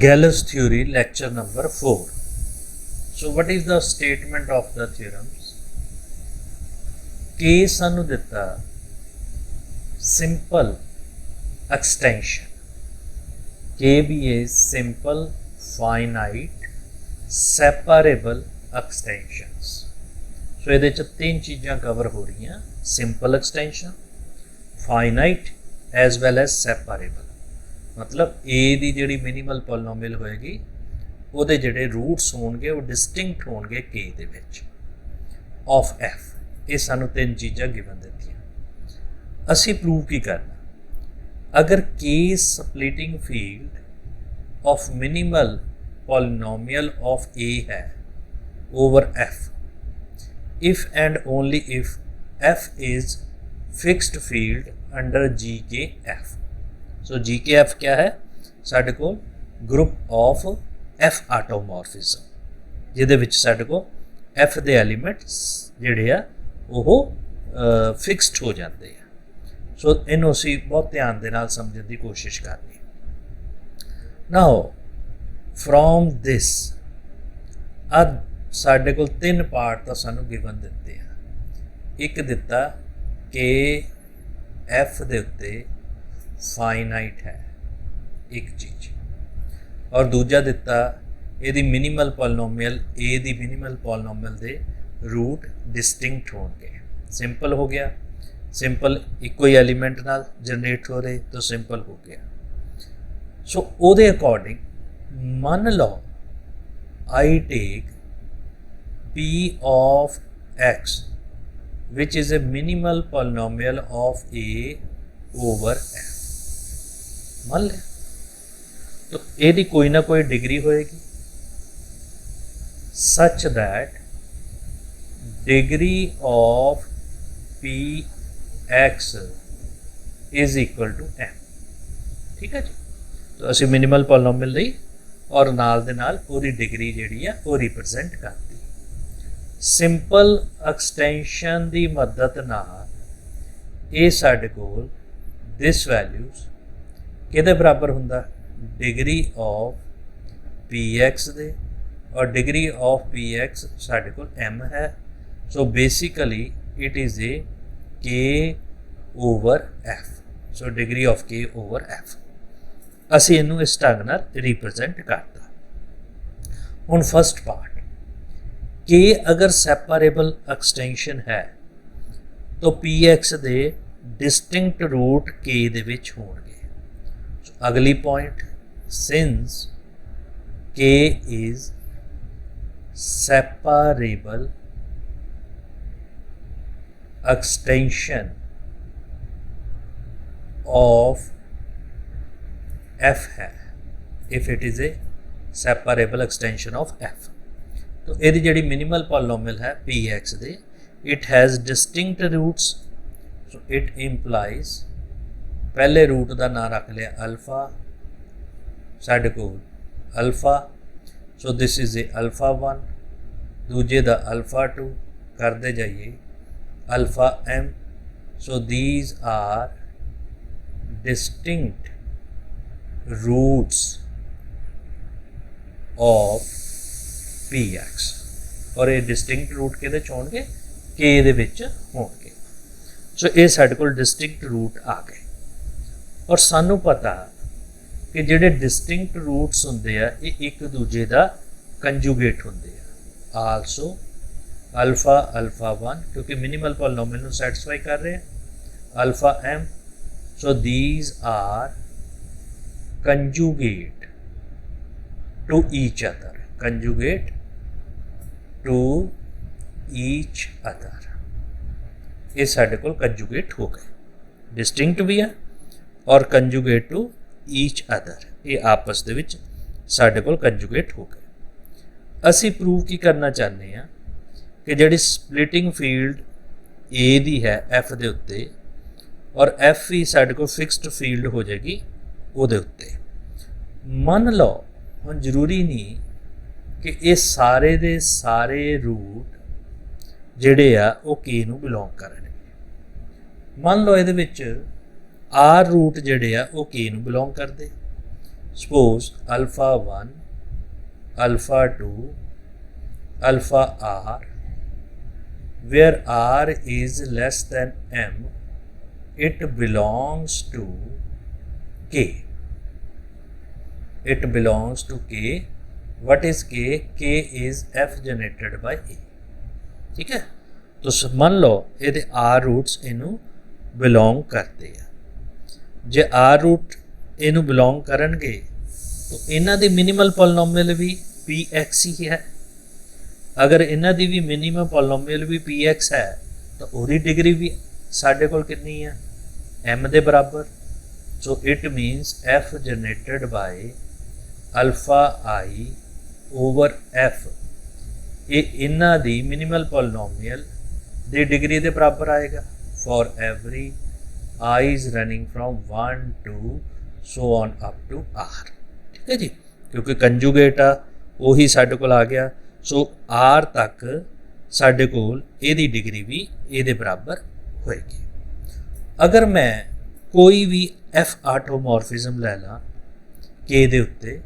Galois theory, lecture number 4. So what is the statement of the theorems? K सानू दिता simple extension. K भी is simple finite separable extensions. So ਇਹਦੇ ਚ तीन चीज़ां cover हो रही हैं, simple extension, finite as well as separable. मतलब ए दी जिहड़ी मिनिमल पॉलीनोमियल होएगी ਉਹਦੇ ਜਿਹੜੇ रूट्स होणगे वो डिस्टिंक्ट होणगे के दे विच ऑफ एफ। ये सानू तीन चीज़ां गिवन दित्तियां। असी प्रूव की करना, अगर K splitting field of minimal polynomial of A है over F, if and only if F is fixed field under G K F. So ji K F क्या है? साढ़े को ग्रुप ऑफ एफ आटोमॉर्फिज्म, जिहदे विच साढ़े को एफ दे एलीमेंट्स जिहड़े आ ओह fixed हो जाते हैं। सो इनू असीं बहुत ध्यान दे नाल समझण दी कोशिश करनी। नाउ फ्रॉम दिस अब साढ़े को तीन पार्ट तो सानू गिवन दिते हैं। एक दिता कि एफ दे उत्ते फाइनाइट है एक चीज़, और दूजा दिता यदि मिनिमल पॉलीनोमियल ए दी मिनिमल पॉलीनोमियल दे रूट डिस्टिंक्ट होंगे। सिंपल हो गया, सिंपल इको ही एलीमेंट नाल जनरेट हो रहे तो सिंपल हो गया। सो ओदे अकॉर्डिंग मान लो I take P of X which is a minimal polynomial of A over F. मान लिया तो यदि कोई ना कोई डिग्री होएगी such that degree of P X is equal to M. ठीक है जी। तो असी मिनिमल पॉलीनोमियल लई और नाल दे नाल पूरी डिग्री जिहड़ी आ वो रिप्रजेंट करती। सिंपल एक्सटेंशन की मदद नाल ये साडे कोल दिस वैल्यूज किहदे बराबर हुंदा? डिग्री ऑफ पी एक्स दे, और डिग्री ऑफ पी एक्स साढ़े को एम है। So basically it is a K over F. So degree of K over F असी इनू इस ढंग नाल रिप्रजेंट करता। हुण फर्स्ट पार्ट, के अगर सैपरेबल एक्सटेंशन है तो पी एक्स दे डिस्टिंक्ट रूट के दे विच होणगे। अगली point, since K is separable extension of F है, if it is a separable extension of F, तो ये जिहड़ी मिनिमल पॉलीनोमियल है Px दे, it has distinct roots, so it implies पहले रूट का नाम रख लिया अल्फा, साढ़े को alpha, so this is a alpha 1, दूजे दा अल्फा 2, करते जाइए alpha m, so these are distinct roots of Px, और ये डिस्टिंक्ट रूट किहदे च होणगे? के दे विच होणगे। सो ये साडे कोल डिस्टिंक्ट रूट आ गए, और सानू पता कि जिहड़े डिस्टिंक्ट रूट्स होंदे आ ये एक दूजे का कंजुगेट होंदे आ। आलसो अल्फा अल्फा 1 क्योंकि मिनिमल पॉलीनोमियल नूं सैटिस्फाई कर रहे हैं, alpha m, so these are conjugate to each other, conjugate to each other. ये साडे कोल कंजुगेट हो गए, डिस्टिंक्ट भी है और कंजुगेट टू ईच अदर, ये आपस दे विच साडे कोल कंजुगेट हो गए। असी प्रूव की करना चाहते हैं कि जिहड़ी स्प्लिटिंग फील्ड ए दी है एफ दे उत्ते, और एफ ही साडे कोल फिक्स्ड फील्ड हो जाएगी उहदे उत्ते। मान लो हुण जरूरी नहीं कि ये सारे दे सारे रूट जिहड़े आ वो के नूं बिलोंग करनगे। मान लो इहदे विच आर रूट जिहड़े आ वो के नूं बिलोंग करदे, Suppose alpha 1, alpha 2, alpha r, where r is less than m, it belongs to k. It belongs to k. What is k? K is f generated by a. ठीक है, तो मान लो ये आर रूट्स इनू belong करते हैं। जे are root इनू belong करनगे तो इन्हां दी मिनिमल पॉलिनोमियल भी पी एक्स ही है। अगर इन्हां दी भी मिनिमल पॉलिनोमियल भी पी एक्स है तो उसकी डिग्री भी साडे कोल कितनी है? एम दे बराबर। So it means F generated by alpha i over F, ये इन्हां दी मिनिमल पॉलिनोमियल दी डिग्री दे बराबर आएगा for every I is running from 1 to so on up to R. ठीक है जी, क्योंकि कंजुगेट आ वही साडे कोल आ गया। सो आर तक साडे कोल इहदी डिग्री भी इहदे बराबर होएगी। अगर मैं कोई भी एफ आटोमॉर्फिज्म लै ला के दे उत्ते,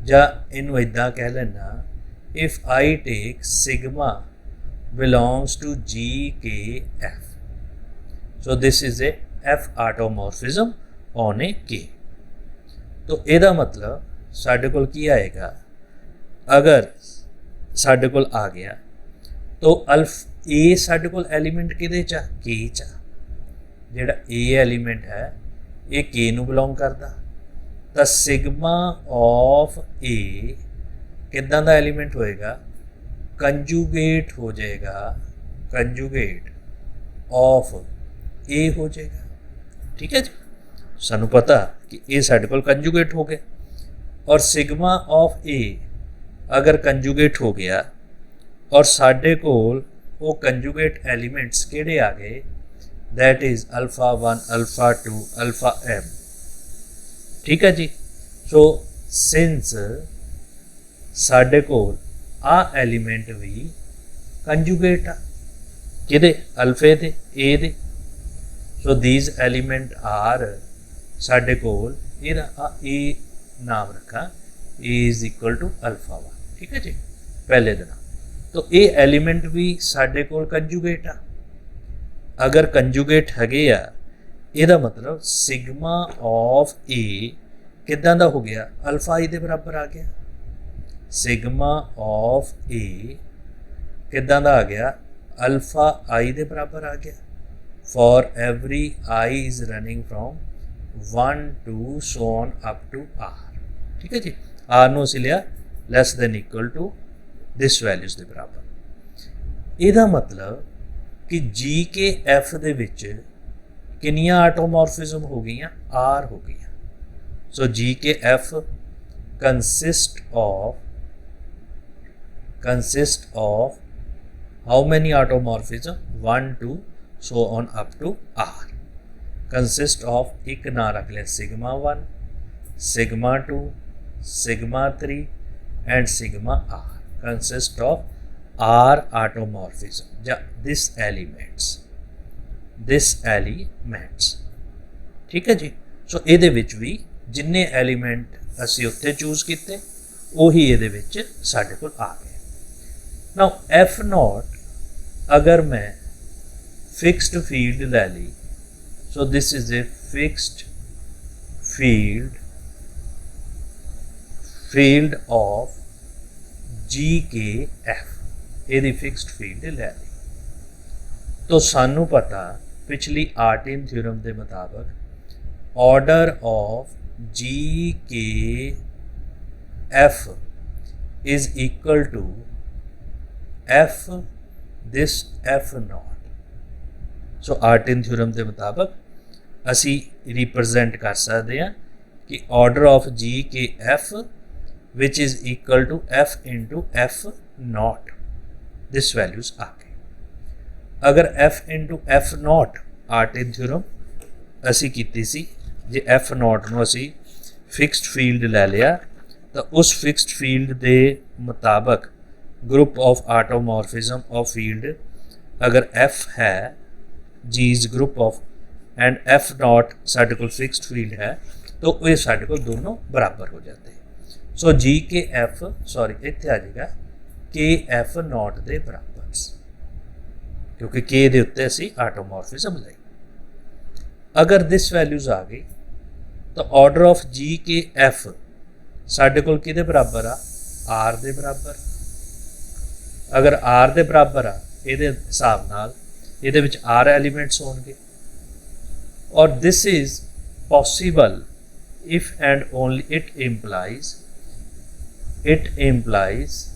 जां इनू इदां कह लेना if I take sigma belongs to GKF, so this is a F automorphism on a K। तो ਇਹਦਾ ਮਤਲਬ ਸਾਡੇ ਕੋਲ ਕੀ ਆਏਗਾ? अगर ਸਾਡੇ ਕੋਲ आ गया तो अल्फ ए ਸਾਡੇ ਕੋਲ एलिमेंट किहदे च K च, ਜਿਹੜਾ A एलिमेंट है ये K ਨੂੰ ਬਿਲੋਂਗ ਕਰਦਾ, ਤਾਂ सिग्मा ऑफ A किदां ਦਾ एलिमेंट होएगा? कंजुगेट हो जाएगा, कंजुगेट ऑफ ए हो जाएगा। ठीक है जी, सानू पता कि ए साडे कोल कंजुगेट हो गया, और सिग्मा ऑफ ए अगर कंजुगेट हो गया और साडे कोल वो कंजुगेट एलिमेंट्स किहड़े आ गए? That is alpha 1, alpha 2, alpha M. ठीक है जी, सो सिंस साडे कोल आ एलिमेंट भी कंजुगेट आ किहदे? अल्फे दे, ए दे। सो दीज एलिमेंट आर साडे कोल इहदा ए नाम रखा ए इज इक्वल टू अल्फा 1। ठीक है जी, पहले दिन। तो ये एलिमेंट भी साडे कोल कंजुगेट आ। अगर कंजुगेट हैगे आ, इहदा मतलब सिग्मा ऑफ ए किदां दा हो गया? अल्फा आई दे बराबर आ गया। सिग्मा ऑफ ए किदां दा आ गया? अल्फा आई दे बराबर आ गया for every I is running from 1 to so on up to R. ठीक है जी, आर नूं असीं लिया less than equal to this values दे बराबर। इहदा मतलब कि जी के एफ दे विच कितनियां आटोमॉर्फिज्म हो गई? आर हो गई। सो जी K F consist of how many automorphism? 1 to so on up to r। consist of एक ना रख ले sigma 1, sigma 2, sigma 3 and sigma r। consist of r automorphism या this elements। ठीक है जी, सो ਇਹਦੇ ਵਿੱਚ ਵੀ जिन्ने एलिमेंट ਅਸੀਂ ਉੱਥੇ ਚੂਜ਼ ਕੀਤੇ ਉਹੀ ਇਹਦੇ ਵਿੱਚ ਸਾਡੇ ਕੋਲ ਆ ਗਏ। नाउ एफ नॉट अगर मैं फिक्स्ड फील्ड ले ली, so this is a fixed field of G K F, ये फिक्स्ड फील्ड ले ली। तो सानू पता पिछली आर्टिन थ्योरम के मुताबिक order of G K F is equal to F this F not. So Artin theorem के मुताबिक असी रिप्रजेंट कर सकते हैं कि order of G K F which is equal to F into F not, this values आ गई। अगर F into F not Artin theorem असी कीती सी, जे एफ नॉट नूं असी फिक्स्ड फील्ड लै लिया तो उस फिक्स्ड फील्ड के मुताबिक group of automorphism of field अगर एफ है G is group of and F not साडे कोल फिक्स्ड फील्ड है, तो ये साढ़े को दोनों बराबर हो जाते हैं। सो जी के एफ सॉरी इत्थे आ जाएगा के एफ नॉट के बराबर, क्योंकि के दे उत्ते असी आटोमॉर्फिज्म लाई। अगर दिस वैल्यूज आ गई तो order of G K F साढ़े कोल किहदे बराबर आ, आर दे बराबर। अगर आर दे बराबर आ इहदे हिसाब नाल इहदे विच आर एलीमेंट्स होणगे, और this is possible if and only it implies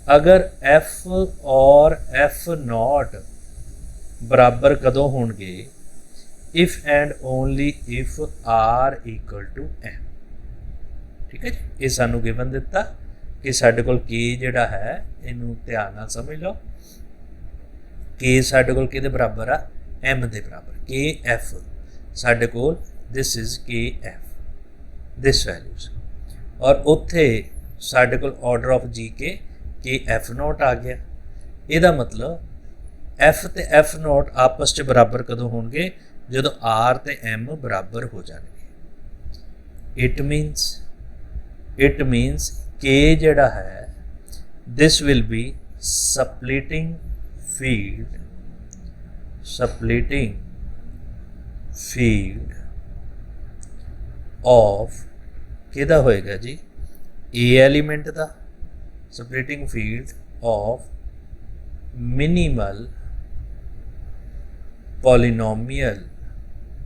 अगर एफ और एफ नॉट बराबर कदों होणगे, if and only if R equal to M. ठीक है जी, ये सानू गिवन दिता कि साडे कोल के जिहड़ा है इनू ध्यान नाल समझ लो, के साडे कोल किहदे बराबर आ, एम दे बराबर। के एफ साडे कोल दिस इज के एफ दिस वैल्यूज, और उत्थे साडे कोल order of G K F not आ गया। इहदा मतलब एफ ते एफ नॉट आपस च बराबर कदों होणगे, जदों आर ते एम बराबर हो जाएंगे। इट मीनस के जिहड़ा है this will be splitting field of किहदा होएगा जी, ए एलीमेंट दा splitting field of minimal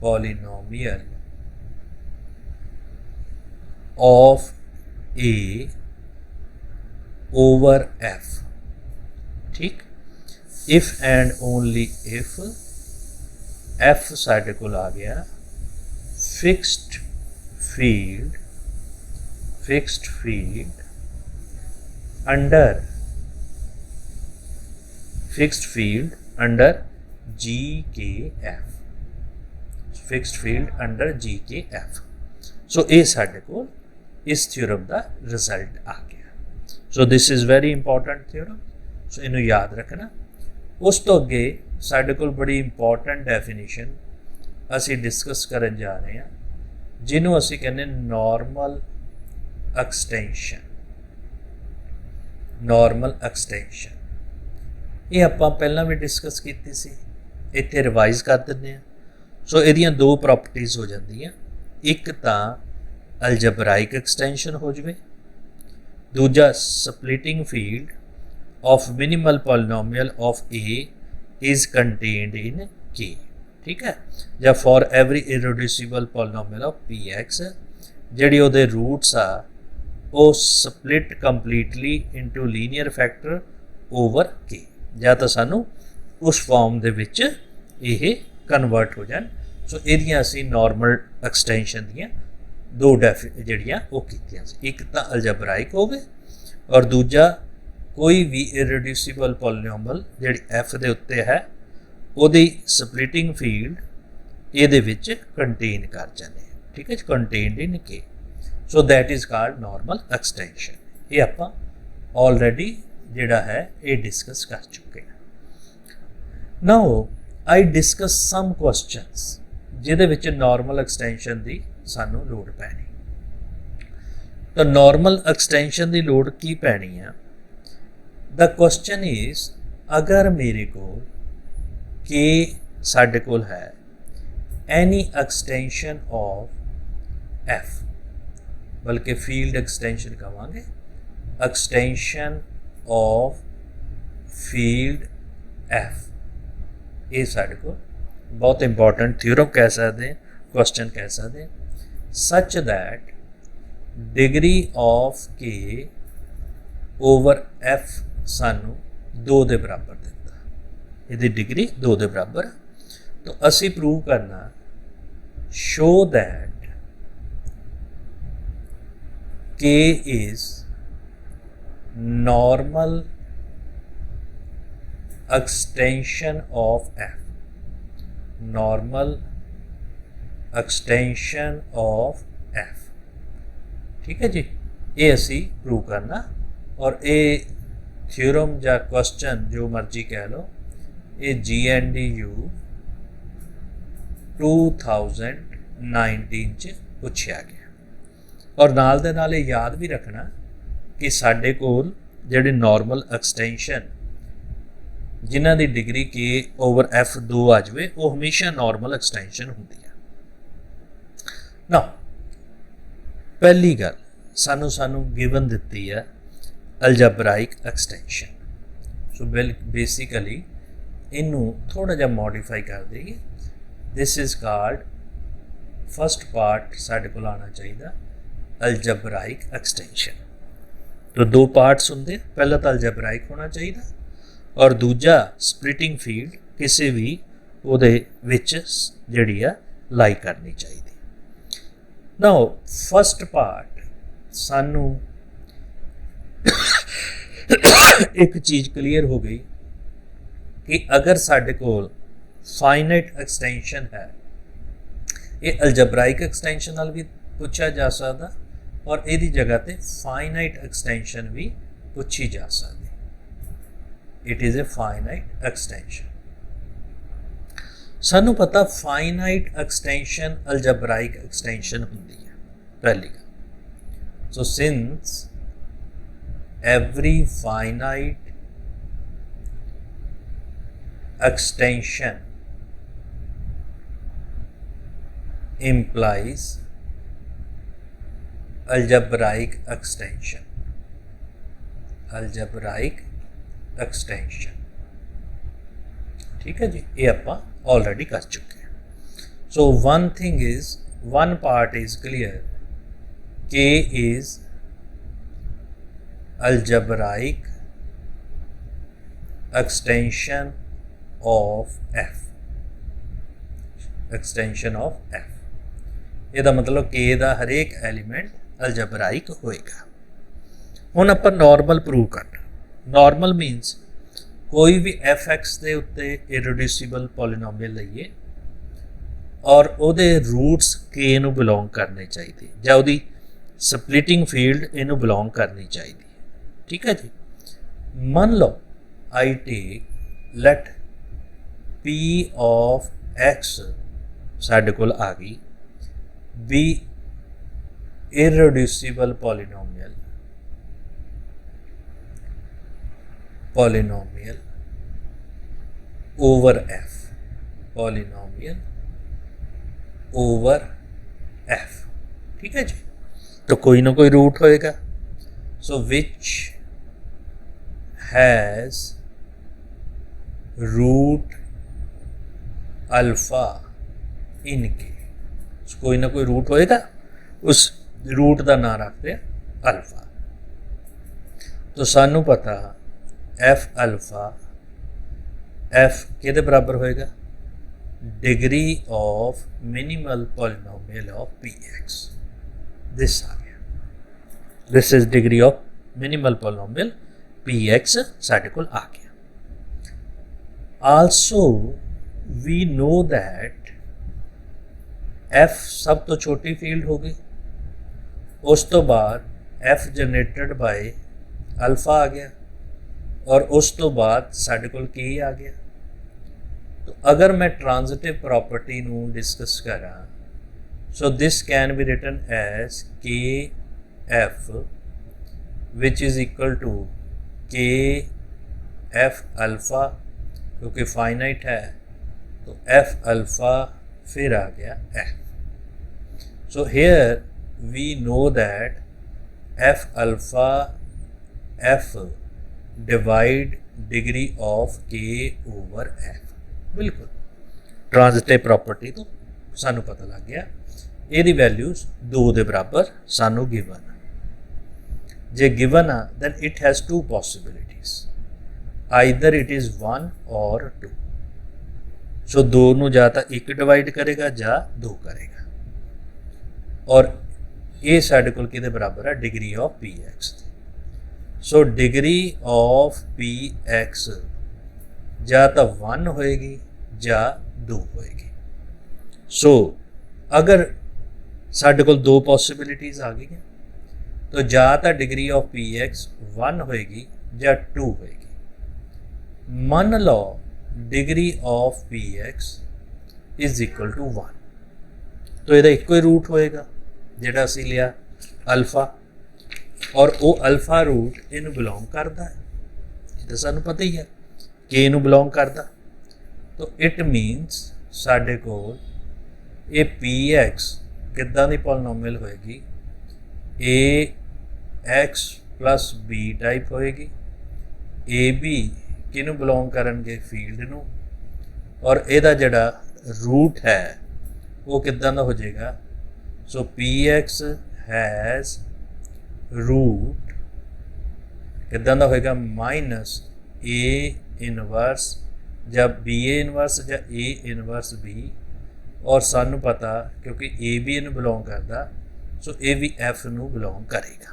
polynomial of A over F। ठीक, if and only if F साढ़े को आ गया fixed field under G K F, fixed field under G K F. सो ये साढ़े को इस थ्योरम का रिजल्ट आ गया। So this is very important theorem, so इनू याद रखना। उस तो अगे साढ़े को बड़ी इंपॉर्टेंट डेफिनेशन असी डिस्कस करन जा रहे हैं, जिन्हों असी कहने नॉर्मल एक्सटेंशन। ये आपां पहलां भी डिस्कस कीती सी, इत्थे रिवाइज कर दिंदे हैं। सो इहदियां दो प्रॉपर्टीज़ हो जांदियां, एक तां अलजबराइक एक्सटेंशन हो जाए, दूजा splitting field of minimal polynomial of A is contained in के। ठीक है, या for every irreducible polynomial of P x जिहड़ी उहदे रूट्स आ वो split completely into linear factor over के, या तो सानू उस फॉर्म दे विच ये कन्वर्ट हो जाए। सो इहदियां असीं नॉर्मल एक्सटेंशन दियां दो जिहड़ियां वो कीतियां सी, एक तां अलजबराइक हो गए और दूजा कोई भी इररिड्यूसिबल पॉलिनोमियल जिहड़ी एफ दे उत्ते है ਉਹਦੀ ਸਪਲਿਟਿੰਗ ਫੀਲਡ ਇਹਦੇ ਵਿੱਚ ਕੰਟੇਨ ਕਰ ਜਾਂਦੇ हैं। ठीक है, कंटेन्ड इन के। So that is called normal extension. ये ਆਪਾਂ ऑलरेडी ਜਿਹੜਾ है ये डिस्कस कर चुके हैं। Now I discuss some questions ਜਿਹਦੇ ਵਿੱਚ नॉर्मल एक्सटेंशन ਦੀ ਸਾਨੂੰ ਲੋੜ ਪੈਣੀ। ਤਾਂ नॉर्मल एक्सटेंशन ਦੀ ਲੋੜ ਕੀ ਪੈਣੀ ਆ? द क्वेश्चन इज़ अगर मेरे को के साढ़े कोल है एनी एक्सटेंशन ऑफ एफ, बल्कि फील्ड एक्सटेंशन कहांगे, एक्सटेंशन ऑफ फील्ड एफ, ये साढ़े को बहुत इंपॉर्टेंट थ्योरम कह सकते हैं, क्वेश्चन कह सकते हैं, सच that degree of K over F सानू 2 के बराबर देता, यदि डिग्री 2 के बराबर। तो असी प्रूव करना शो दैट के is normal extension of F, normal extension of F. ठीक है जी, ये असी प्रूव करना। और ये थ्योरम या क्वेश्चन जो मर्जी कह लो, ये GNDU 2019 च ਪੁੱਛਿਆ ਗਿਆ। ਔਰ ਨਾਲ ਦੇ ਨਾਲ ਇਹ ਯਾਦ ਵੀ ਰੱਖਣਾ ਕਿ ਸਾਡੇ ਕੋਲ ਜਿਹੜੇ ਨਾਰਮਲ ਐਕਸਟੈਂਸ਼ਨ ਜਿਨ੍ਹਾਂ ਦੀ ਡਿਗਰੀ ਕੇ ਓਵਰ ਐਫ 2 ਆ ਜਾਵੇ ਉਹ ਹਮੇਸ਼ਾ ਨਾਰਮਲ ਐਕਸਟੈਂਸ਼ਨ ਹੁੰਦੀ ਹੈ। ਨਾ ਪਹਿਲੀ ਗੱਲ ਸਾਨੂੰ ਗਿਵਨ ਦਿੱਤੀ ਹੈ ਅਲਜਬਰਾਇਕ ਐਕਸਟੈਂਸ਼ਨ। ਸੋ ਬੇਸਿਕਲੀ ਇਹਨੂੰ ਥੋੜਾ ਜਿਹਾ ਮੋਡੀਫਾਈ ਕਰ ਦੇਈਏ। This is called first part ਸਾਡੇ ਕੋਲ ਆਉਣਾ ਚਾਹੀਦਾ ਅਲਜਬਰਾਇਕ ਐਕਸਟੈਂਸ਼ਨ। तो दो पार्ट्स होंगे, पहला तो अल्जेब्राइक होना चाहिए और दूजा स्प्लिटिंग फील्ड किसी भी ਉਹਦੇ ਵਿੱਚ ਜਿਹੜੀ ਆ ਲਾਈ ਕਰਨੀ ਚਾਹੀਦੀ। ਨਾਓ ਫਸਟ ਪਾਰਟ ਸਾਨੂੰ ਇੱਕ ਚੀਜ਼ ਕਲੀਅਰ ਹੋ ਗਈ ਕਿ ਅਗਰ ਸਾਡੇ ਕੋਲ ਫਾਈਨਾਈਟ ਐਕਸਟੈਂਸ਼ਨ ਹੈ, ਇਹ ਅਲਜਬਰਾਇਕ ਐਕਸਟੈਂਸ਼ਨ ਨਾਲ ਵੀ ਪੁੱਛਿਆ ਜਾ ਸਕਦਾ और ਇਹਦੀ जगह ਤੇ फाइनाइट एक्सटेंशन भी पूछी जा सकती। It is a finite extension. सानू पता फाइनाइट एक्सटेंशन अल्जबराइक एक्सटेंशन होंदी है पहली गल। So since every finite extension implies algebraic extension। algebraic extension ठीक है जी, ये आप ऑलरेडी कर चुके हैं। So one thing is, one part is clear, K is algebraic extension of F। extension of F ਇਹਦਾ मतलब K ਦਾ ਹਰੇਕ ਐਲੀਮੈਂਟ ਅਲਜਬਰਾਇਕ ਹੋਏਗਾ। ਹੁਣ ਆਪਾਂ ਨਾਰਮਲ ਪ੍ਰੂਵ ਕਰਨਾ। ਨਾਰਮਲ ਮੀਨਸ ਕੋਈ ਵੀ fx ਦੇ ਉੱਤੇ ਇਰਰਿਡਿਊਸਿਬਲ ਪੋਲੀਨੋਮੀਅਲ ਲਈਏ ਔਰ ਉਹਦੇ ਰੂਟਸ k ਨੂੰ ਬਿਲੋਂਗ ਕਰਨੇ ਚਾਹੀਦੇ ਜਾਂ ਉਹਦੀ ਸਪਲਿਟਿੰਗ ਫੀਲਡ ਇਹਨੂੰ ਬਿਲੋਂਗ ਕਰਨੀ ਚਾਹੀਦੀ ਹੈ। ਠੀਕ ਹੈ ਜੀ। ਮੰਨ ਲਓ ਆਈ ਟੇਕ ਲੈਟ p of x ਸਾਡੇ ਕੋਲ ਆ ਗਈ be irreducible polynomial over f, polynomial over f। ठीक है जी। तो कोई ना कोई रूट होएगा। सो विच हैज रूट अल्फा इन के, कोई ना कोई रूट होएगा, उस रूट का नाम रखते हैं अल्फा। तो सानू पता एफ अल्फा एफ के बराबर होएगा degree of minimal polynomial of P X. This आ गया, this is degree of minimal polynomial P X साढ़े कोल आ गया। Also we know that F सब तो छोटी फील्ड हो गई, उस तो बाद एफ जनरेटेड बाय अल्फा आ गया और उस तो बाद साढ़े कोल के आ गया। तो अगर मैं ट्रांजिटिव प्रॉपर्टी नू डिस्कस करा, so this can be written as K F which is equal to K F alpha, क्योंकि फाइनाइट है तो एफ अल्फा फिर आ गया F. So here we know that f alpha f divide degree of k over f। बिल्कुल transitive property तो सानू पता लग गया, ਇਹਦੀ वैल्यूज 2 ਦੇ ਬਰਾਬਰ सानू गिवन। जे गिवन आ then it has two possibilities, either it is 1 or 2। सो 2 ਨੂੰ ਜਾਂ ਤਾਂ 1 डिवाइड करेगा ਜਾਂ 2 करेगा। और ये साढ़े कोल किहदे बराबर है degree of P x. So degree of P x या तो 1 होएगी या 2 होएगी। सो अगर साढ़े कोल 2 पॉसिबिलिटीज़ आ गई तो या तो डिग्री ऑफ पी एक्स 1 होएगी या 2 होएगी। मान लो degree of P X is equal to 1, तो यदा एक कोई रूट होएगा ਜਿਹੜਾ ਅਸੀਂ ਲਿਆ अल्फा, और वो अल्फा रूट इनू बिलोंग करता है, ये तो सानू पता ही है कि इनू बिलोंग करता। तो इट मीनस साडे कोल ये पी एक्स किद्दां दी पॉलिनोमियल होएगी, ए एक्स प्लस बी टाइप होएगी। ए बी किनू बिलोंग करनगे, फील्ड नू, और इहदा जिहड़ा रूट है वो किद्दां दा हो जाएगा। सो पी एक्स हैज़ रूट किद्दां दा होएगा, माइनस ए इनवर्स या बी ए इनवर्स या ए इनवर्स बी, और सानू पता क्योंकि ए बी नू बिलोंग करता, सो ए भी एफ नू बिलोंग करेगा।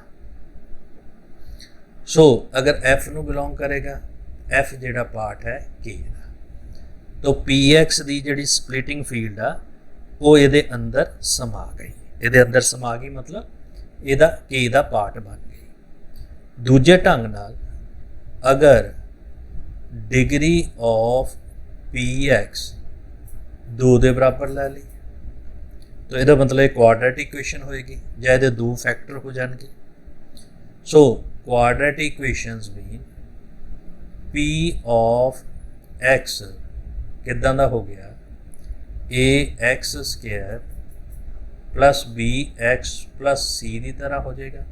सो अगर एफ नू बिलोंग करेगा, एफ जिहड़ा पार्ट है के दा, तो पी एक्स की जिहड़ी स्प्लिटिंग फील्ड आ वो इहदे अंदर समा गई, इहदे अंदर समा गई मतलब ਇਹਦਾ ਕੇ ਦਾ ਪਾਰਟ ਬਣ ਗਈ। ਦੂਜੇ ਢੰਗ ਨਾਲ ਅਗਰ ਡਿਗਰੀ ਆਫ ਪੀ ਐਕਸ 2 ਦੇ ਬਰਾਬਰ ਲੈ ਲਈ ਤਾਂ ਇਹਦਾ ਮਤਲਬ ਇਹ ਕੁਆਡਰੇਟਿਕ ਇਕੁਏਸ਼ਨ ਹੋਏਗੀ ਜਾਂ ਇਹਦੇ 2 ਫੈਕਟਰ ਹੋ ਜਾਣਗੇ। So quadratic equations mean P of X ਕਿੱਦਾਂ ਦਾ ਹੋ ਗਿਆ, A X square plus B X plus C की तरह हो जाएगा,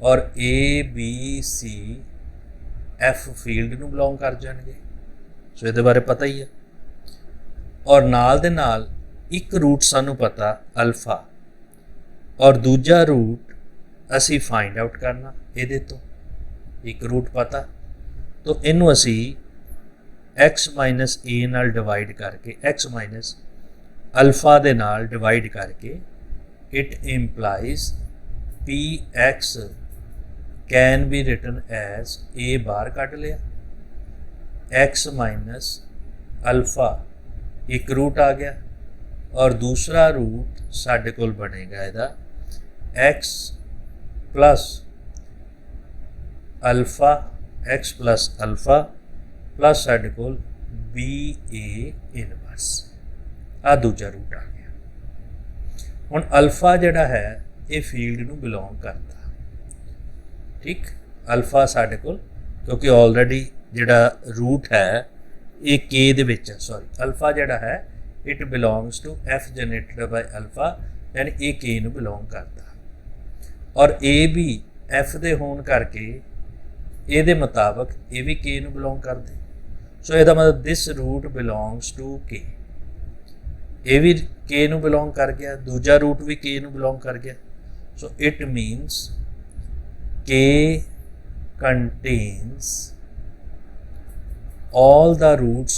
और A B C F field नूं बिलोंग कर जाएंगे। सो ये बारे पता ही है। और नाल दे नाल एक रूट सानू पता अल्फा, और दूजा रूट असी फाइंड आउट करना ये तो एक रूट पता, तो इनू असी एक्स माइनस ए नाल डिवाइड करके एक्स माइनस अल्फा दे नाल डिवाइड करके it implies P X can be written as A बार कट लिया, एक्स माइनस अल्फा एक रूट आ गया, और दूसरा रूट साढ़े कोल बनेगा इहदा X plus alpha, X plus alpha plus साढ़े कोल बी ए इनवर्स, आ दूजा रूट आ गया। हुण अल्फा जिहड़ा है ये फील्ड नूं बिलोंग करता, ठीक। अल्फा साढ़े कोल क्योंकि ऑलरेडी जिहड़ा रूट है ये के दे विच है, सॉरी अल्फा जिहड़ा है it belongs to F generated by alpha, यानी ये के नूं बिलोंग करता, और ए भी एफ दे होण करके ये मुताबिक ये भी के नूं बिलोंग करते। सो इसका मतलब दिस रूट बिलोंग्स टू के, ये भी के नूं बिलोंग कर गया, दूजा रूट भी के नूं बिलोंग कर गया। सो इट मीनस के contains all the roots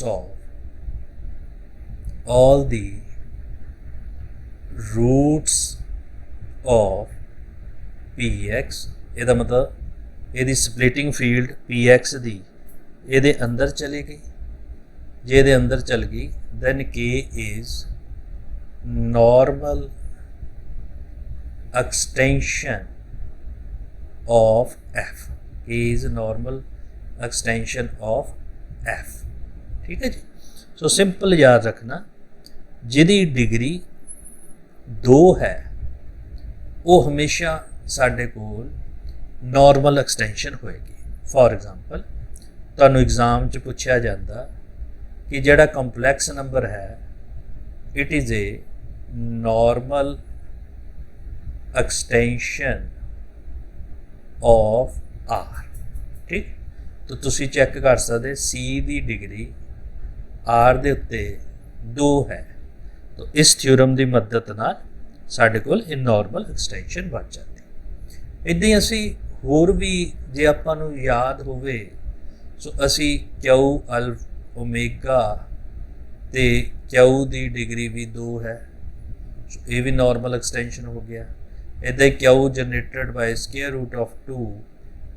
of px, ਇਹਦਾ मतलब ਇਹਦੀ ਸਪਲਿਟਿੰਗ ਫੀਲਡ px ਦੀ ਇਹਦੇ ਅੰਦਰ ਚਲੀ ਗਈ, ਜੇ ਇਹਦੇ ਅੰਦਰ ਚਲ ਗਈ then k is normal extension of f, k is normal extension of f, ठीक है जी। सो सिंपल याद रखना, जिहदी डिग्री 2 है वो हमेशा साडे कोल नॉर्मल एक्सटेंशन होएगी। फॉर एग्जांपल तुहानू एग्जाम च पूछा जाता कि जिहड़ा कंपलैक्स नंबर है it is a normal extension of R, ठीक। तो तुसी चैक कर सकते सी की डिग्री आर दे उत्ते 2 है, तो इस थ्योरम की मदद नाल साडे कोल इन नॉर्मल एक्सटेंशन बन जाती। इदां ही असी होर भी जे आपां नूं याद होवे, सो असी क्यू अल ओमेगा ते क्यू की डिग्री भी 2 है, सो ये भी नॉर्मल एक्सटेंशन हो गया। इदां ही Q generated by square root of 2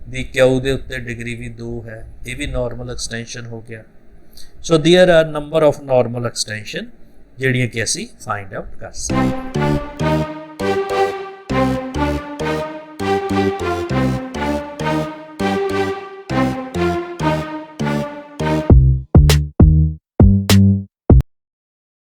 दी क्यू के उत्ते डिग्री भी 2 है, ये भी नॉर्मल एक्सटेंशन हो गया। So there are number of normal extension जिहड़ियां कि असी फाइंड आउट कर सकते हैं।